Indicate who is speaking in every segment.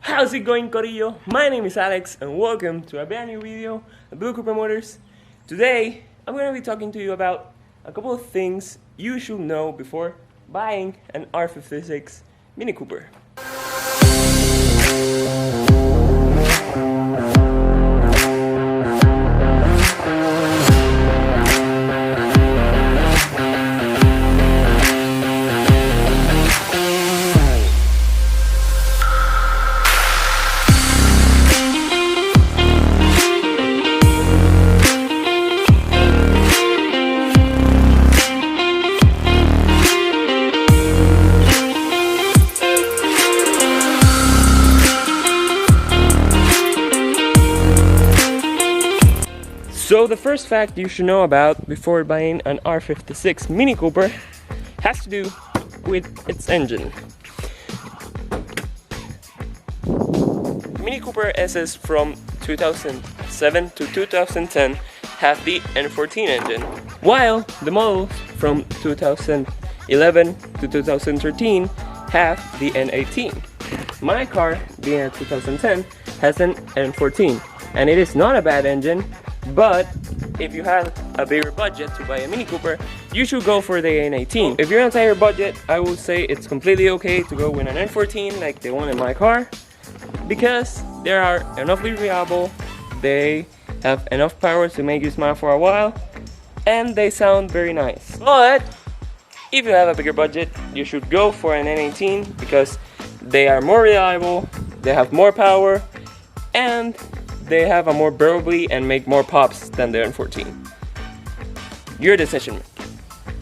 Speaker 1: How's it going, Corillo? My name is Alex and welcome to a brand new video at Blue Cooper Motors. Today, I'm going to be talking to you about a couple of things you should know before buying an R56 Mini Cooper. So the first fact you should know about before buying an R56 Mini Cooper has to do with its engine. Mini Cooper S's from 2007 to 2010 have the N14 engine, while the models from 2011 to 2013 have the N18. My car, being a 2010, has an N14, and it is not a bad engine. But if you have a bigger budget to buy a Mini Cooper, you should go for the N18. If you're on a higher budget, I would say it's completely okay to go with an N14 like the one in my car, because they are enoughly reliable, they have enough power to make you smile for a while, and they sound very nice. But if you have a bigger budget, you should go for an N18 because they are more reliable, they have more power, and they have a more burbly and make more pops than the N14. Your decision.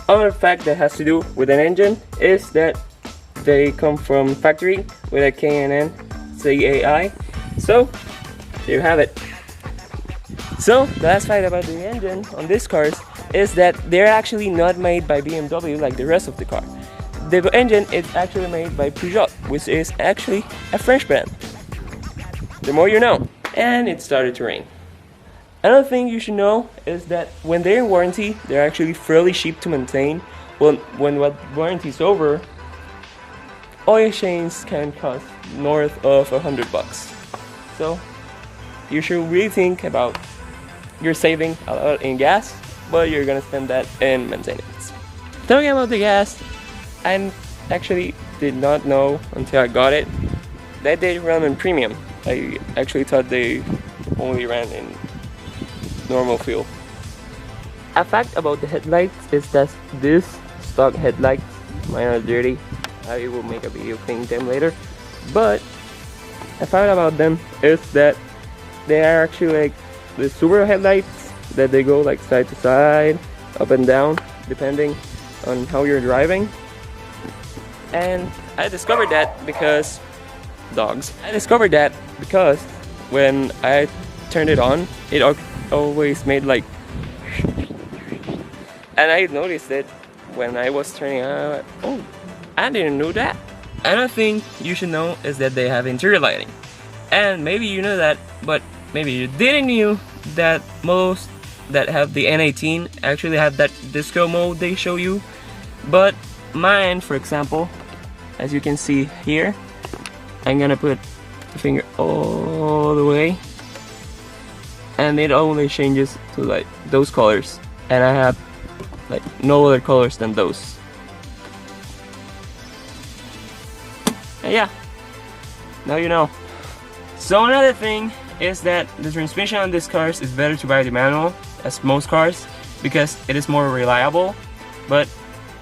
Speaker 1: Another fact that has to do with an engine is that they come from factory with a K&N CAI. So there you have it. So the last fact about the engine on these cars is that they're actually not made by BMW like the rest of the car. The engine is actually made by Peugeot, which is actually a French brand. The more you know. And it started to rain. Another thing you should know is that when they're in warranty, they're actually fairly cheap to maintain. When warranty is over, oil changes can cost north of $100. So you should really think about you're saving a lot in gas, but you're gonna spend that in maintenance. Talking about the gas, I actually did not know until I got it that they run in premium. I actually thought they only ran in normal fuel. A fact about the headlights is that these stock headlights, mine are dirty. I will make a video cleaning them later. But a fact about them is that they are actually like the Subaru headlights, that they go like side to side, up and down, depending on how you're driving. And I discovered that because when I turned it on, it always made like, and I noticed it when I was turning on. Oh, I didn't know that. Another thing you should know is that they have interior lighting, and maybe you know that, but maybe you didn't know that models that have the N18 actually have that disco mode they show you. But mine, for example, as you can see here, I'm gonna put the finger all the way, and it only changes to like those colors, and I have like no other colors than those. And yeah, now you know. So another thing is that the transmission on these cars is better to buy the manual, as most cars, because it is more reliable. But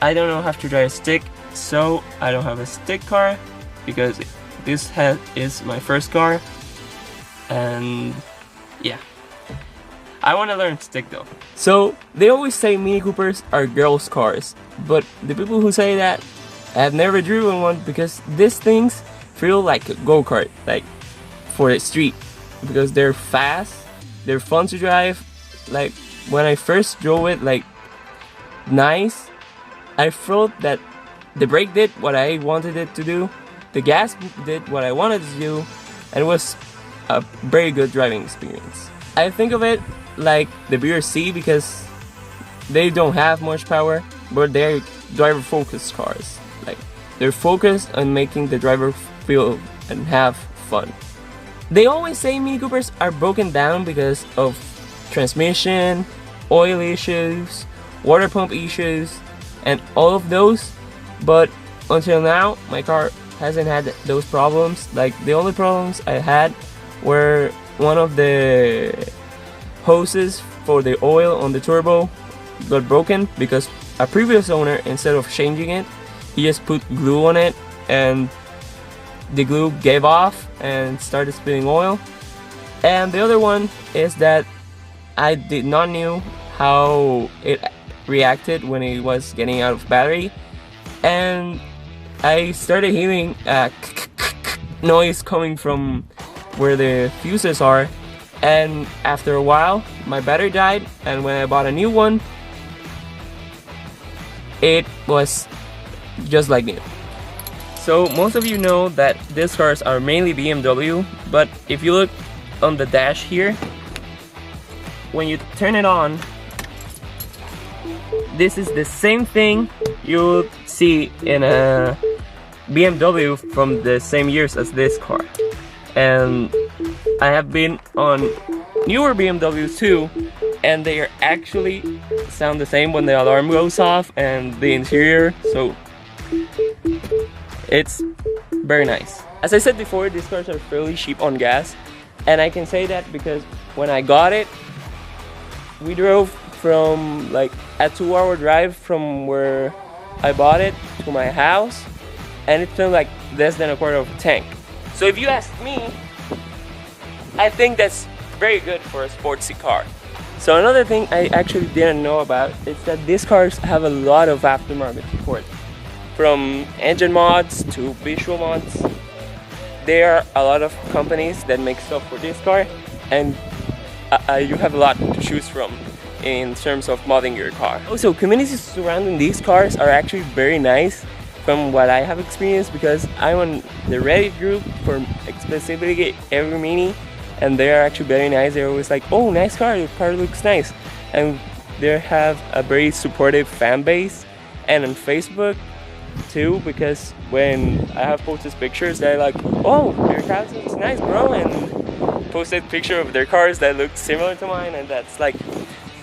Speaker 1: I don't know how to drive a stick, so I don't have a stick car, because this is my first car, and yeah, I want to learn stick though. So they always say Mini Coopers are girls' cars, but the people who say that, I have never driven one, because these things feel like a go-kart, like for the street, because they're fast, they're fun to drive. Like when I first drove it, like nice, I felt that the brake did what I wanted it to do, the gas did what I wanted to do, and it was a very good driving experience. I think of it like the BRC because they don't have much power, but they're driver-focused cars. Like they're focused on making the driver feel and have fun. They always say Mini Coopers are broken down because of transmission, oil issues, water pump issues, and all of those, but until now my car hasn't had those problems. Like, the only problems I had were one of the hoses for the oil on the turbo got broken because a previous owner, instead of changing it, he just put glue on it and the glue gave off and started spilling oil. And the other one is that I did not knew how it reacted when it was getting out of battery, and I started hearing a noise coming from where the fuses are, and after a while my battery died, and when I bought a new one it was just like new. So most of you know that these cars are mainly BMW, but if you look on the dash here, when you turn it on, this is the same thing you'll see in a BMW from the same years as this car. And I have been on newer BMWs too, and they are actually sound the same when the alarm goes off and the interior, so it's very nice. As I said before, these cars are fairly cheap on gas, and I can say that because when I got it, we drove from like a 2-hour drive from where I bought it to my house, and it spent like less than a quarter of a tank. So if you ask me, I think that's very good for a sportsy car. So another thing I actually didn't know about is that these cars have a lot of aftermarket support. From engine mods to visual mods, there are a lot of companies that make stuff for this car, and you have a lot to choose from in terms of modding your car. Also, communities surrounding these cars are actually very nice from what I have experienced, because I'm on the Reddit group for specifically every Mini, and they are actually very nice. They're always like, oh, nice car, your car looks nice. And they have a very supportive fan base. And on Facebook too, because when I have posted pictures, they're like, oh, your car looks nice, bro, and posted picture of their cars that look similar to mine, and that's like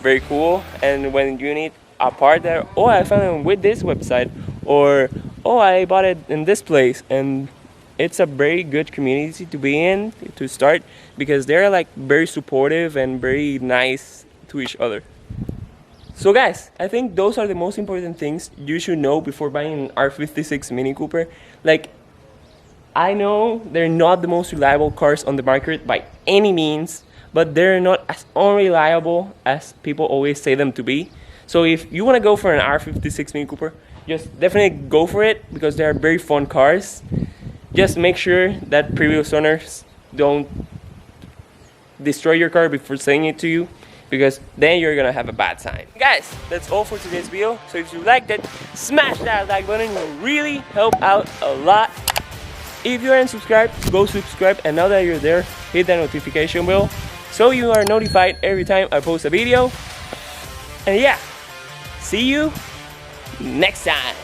Speaker 1: very cool. And when you need a part there, oh, I found it with this website, or oh, I bought it in this place. And it's a very good community to be in to start, because they're like very supportive and very nice to each other. So guys, I think those are the most important things you should know before buying an R56 Mini Cooper. Like, I know they're not the most reliable cars on the market by any means, but they're not as unreliable as people always say them to be. So if you want to go for an R56 Mini Cooper, just definitely go for it, because they are very fun cars. Just make sure that previous owners don't destroy your car before selling it to you, because then you're gonna have a bad time. Guys, that's all for today's video. So if you liked it, smash that like button. It will really help out a lot. If you aren't subscribed, go subscribe, and now that you're there, hit that notification bell so you are notified every time I post a video. And yeah, see you next time.